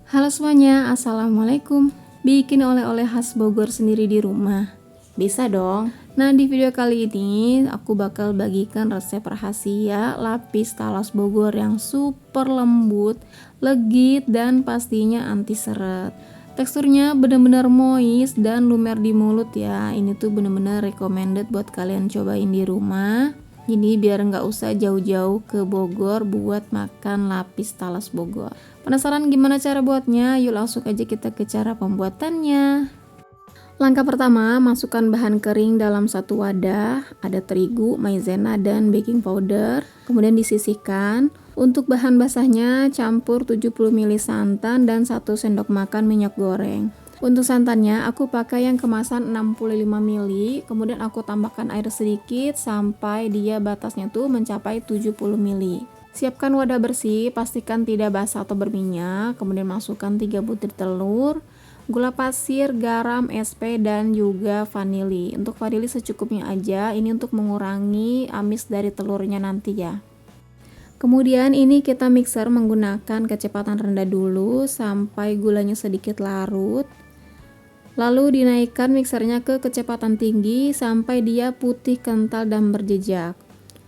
Halo semuanya, Assalamualaikum. Bikin oleh-oleh khas Bogor sendiri di rumah? Bisa dong. Nah, di video kali ini aku bakal bagikan resep rahasia lapis talas Bogor yang super lembut, legit, dan pastinya anti seret. Teksturnya bener-bener moist dan lumer di mulut ya. Ini tuh bener-bener recommended buat kalian cobain di rumah. Jadi biar nggak usah jauh-jauh ke Bogor buat makan lapis talas Bogor. Penasaran gimana cara buatnya? Yuk langsung aja kita ke cara pembuatannya. Langkah pertama, masukkan bahan kering dalam satu wadah. Ada terigu, maizena, dan baking powder. Kemudian disisihkan. Untuk bahan basahnya, campur 70 ml santan dan 1 sendok makan minyak goreng. Untuk santannya, aku pakai yang kemasan 65 ml. Kemudian aku tambahkan air sedikit sampai dia batasnya tuh mencapai 70 ml. Siapkan wadah bersih, pastikan tidak basah atau berminyak. Kemudian masukkan 3 butir telur, gula pasir, garam, SP, dan juga vanili. Untuk vanili secukupnya aja, ini untuk mengurangi amis dari telurnya nanti ya. Kemudian ini kita mixer menggunakan kecepatan rendah dulu sampai gulanya sedikit larut. Lalu dinaikkan mixernya ke kecepatan tinggi sampai dia putih kental dan berjejak.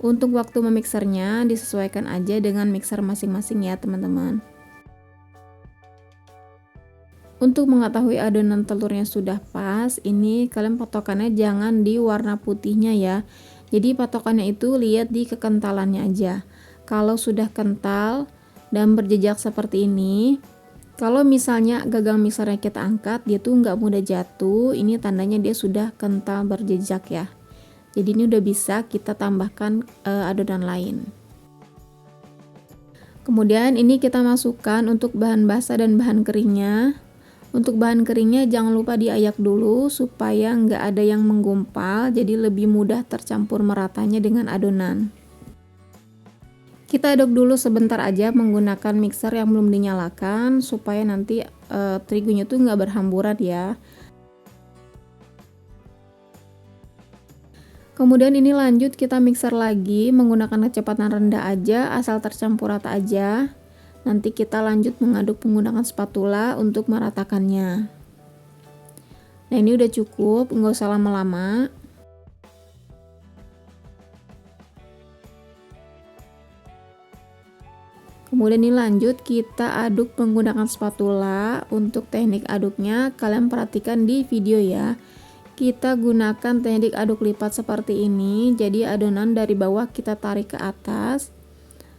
Untuk waktu memixernya disesuaikan aja dengan mixer masing-masing ya teman-teman. Untuk mengetahui adonan telurnya sudah pas, ini kalian patokannya jangan di warna putihnya ya. Jadi patokannya itu lihat di kekentalannya aja. Kalau sudah kental dan berjejak seperti ini, kalau misalnya gagang mixernya kita angkat, dia tuh nggak mudah jatuh. Ini tandanya dia sudah kental berjejak ya. Jadi ini udah bisa kita tambahkan adonan lain. Kemudian ini kita masukkan untuk bahan basah dan bahan keringnya. Untuk bahan keringnya jangan lupa diayak dulu supaya nggak ada yang menggumpal, jadi lebih mudah tercampur meratanya dengan adonan. Kita aduk dulu sebentar aja menggunakan mixer yang belum dinyalakan supaya nanti terigunya tuh nggak berhamburan ya. Kemudian ini lanjut kita mixer lagi menggunakan kecepatan rendah aja asal tercampur rata aja. Nanti kita lanjut mengaduk menggunakan spatula untuk meratakannya. Nah ini udah cukup, nggak usah lama-lama. Kemudian ini lanjut kita aduk menggunakan spatula. Untuk teknik aduknya kalian perhatikan di video ya. Kita gunakan teknik aduk lipat seperti ini. Jadi adonan dari bawah kita tarik ke atas.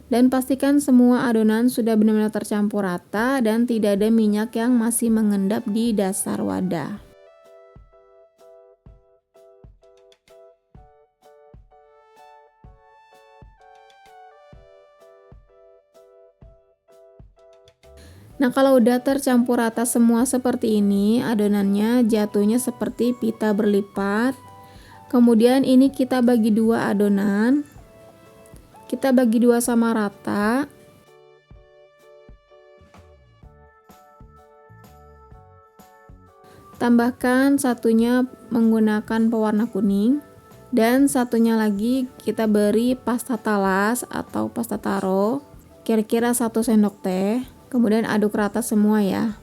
Dan pastikan semua adonan sudah benar-benar tercampur rata dan tidak ada minyak yang masih mengendap di dasar wadah. Nah kalau udah tercampur rata semua seperti ini, adonannya jatuhnya seperti pita berlipat. Kemudian ini kita bagi dua adonan. Kita bagi dua sama rata. Tambahkan satunya menggunakan pewarna kuning. Dan satunya lagi kita beri pasta talas atau pasta taro. Kira-kira 1 sendok teh. Kemudian aduk rata semua ya.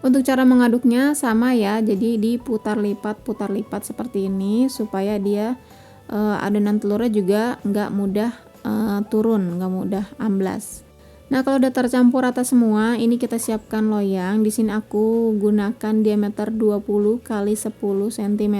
Untuk cara mengaduknya sama ya, jadi diputar lipat seperti ini supaya dia adonan telurnya juga nggak mudah turun, nggak mudah amblas. Nah kalau udah tercampur rata semua, ini kita siapkan loyang. Di sini aku gunakan diameter 20 x 10 cm.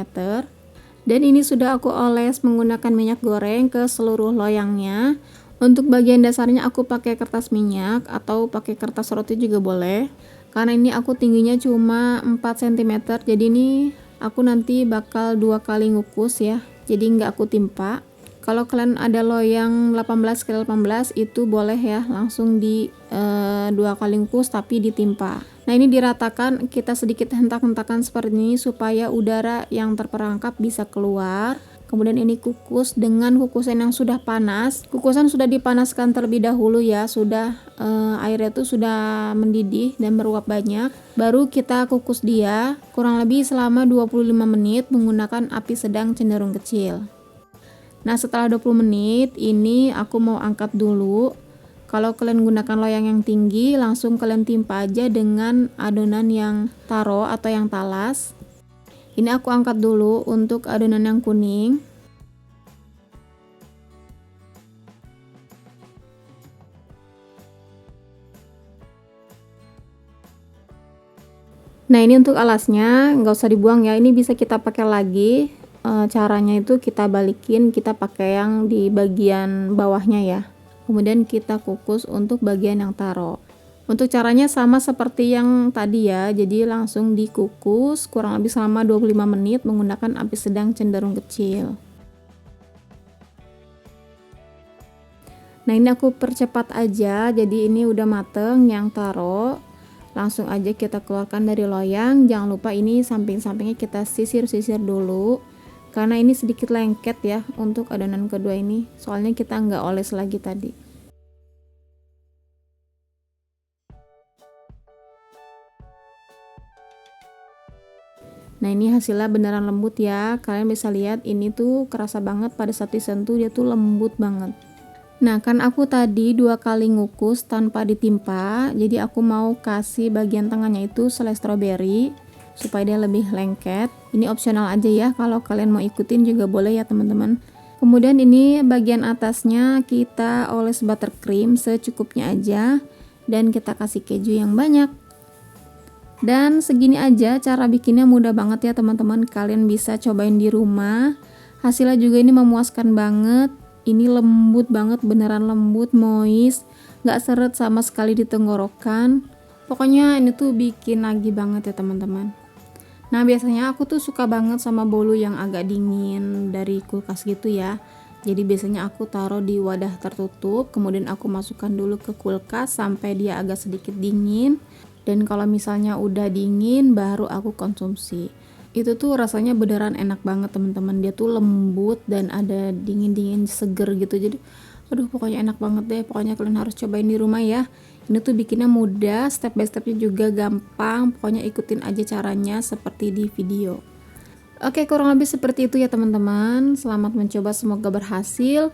Dan ini sudah aku oles menggunakan minyak goreng ke seluruh loyangnya. Untuk bagian dasarnya aku pakai kertas minyak atau pakai kertas roti juga boleh. Karena ini aku tingginya cuma 4 cm, jadi ini aku nanti bakal 2 kali ngukus ya. Jadi nggak aku timpa. Kalau kalian ada loyang 18 x 18 itu boleh ya, langsung di 2 kali ngukus tapi ditimpa. Nah ini diratakan, kita sedikit hentak-hentakan seperti ini supaya udara yang terperangkap bisa keluar. Kemudian ini kukus dengan kukusan yang sudah panas. Kukusan sudah dipanaskan terlebih dahulu ya, sudah airnya itu sudah mendidih dan beruap banyak. Baru kita kukus dia kurang lebih selama 25 menit menggunakan api sedang cenderung kecil. Nah setelah 20 menit ini aku mau angkat dulu. Kalau kalian gunakan loyang yang tinggi, langsung kalian timpa aja dengan adonan yang taro atau yang talas. Ini aku angkat dulu untuk adonan yang kuning. Nah, ini untuk alasnya, nggak usah dibuang ya, ini bisa kita pakai lagi. Caranya itu kita balikin, kita pakai yang di bagian bawahnya ya. Kemudian kita kukus untuk bagian yang taro. Untuk caranya sama seperti yang tadi ya, jadi langsung dikukus kurang lebih selama 25 menit menggunakan api sedang cenderung kecil. Nah, ini aku percepat aja, jadi ini udah mateng yang taro. Langsung aja kita keluarkan dari loyang. Jangan lupa ini samping-sampingnya kita sisir-sisir dulu, karena ini sedikit lengket ya untuk adonan kedua ini, soalnya kita nggak oles lagi tadi. Nah, ini hasilnya beneran lembut ya, kalian bisa lihat ini tuh kerasa banget pada saat disentuh, dia tuh lembut banget. Nah, kan aku tadi 2 kali ngukus tanpa ditimpa, jadi aku mau kasih bagian tengahnya itu selai stroberi supaya dia lebih lengket. Ini opsional aja ya, kalau kalian mau ikutin juga boleh ya teman-teman. Kemudian ini bagian atasnya kita oles buttercream secukupnya aja, dan kita kasih keju yang banyak. Dan segini aja cara bikinnya, mudah banget ya teman-teman, kalian bisa cobain di rumah. Hasilnya juga ini memuaskan banget. Ini lembut banget, beneran lembut, moist, gak seret sama sekali di tenggorokan. Pokoknya ini tuh bikin nagih banget ya teman-teman. Nah, biasanya aku tuh suka banget sama bolu yang agak dingin dari kulkas gitu ya. Jadi biasanya aku taruh di wadah tertutup, kemudian aku masukkan dulu ke kulkas sampai dia agak sedikit dingin. Dan kalau misalnya udah dingin baru aku konsumsi. Itu tuh rasanya beneran enak banget teman-teman, dia tuh lembut dan ada dingin-dingin seger gitu, jadi aduh pokoknya enak banget deh. Pokoknya kalian harus cobain di rumah ya. Ini tuh bikinnya mudah, step by stepnya juga gampang, pokoknya ikutin aja caranya seperti di video. Oke, kurang lebih seperti itu ya teman-teman. Selamat mencoba, semoga berhasil,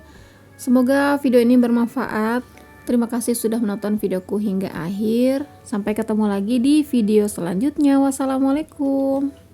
semoga video ini bermanfaat. Terima kasih sudah menonton videoku hingga akhir. Sampai ketemu lagi di video selanjutnya. Wassalamualaikum.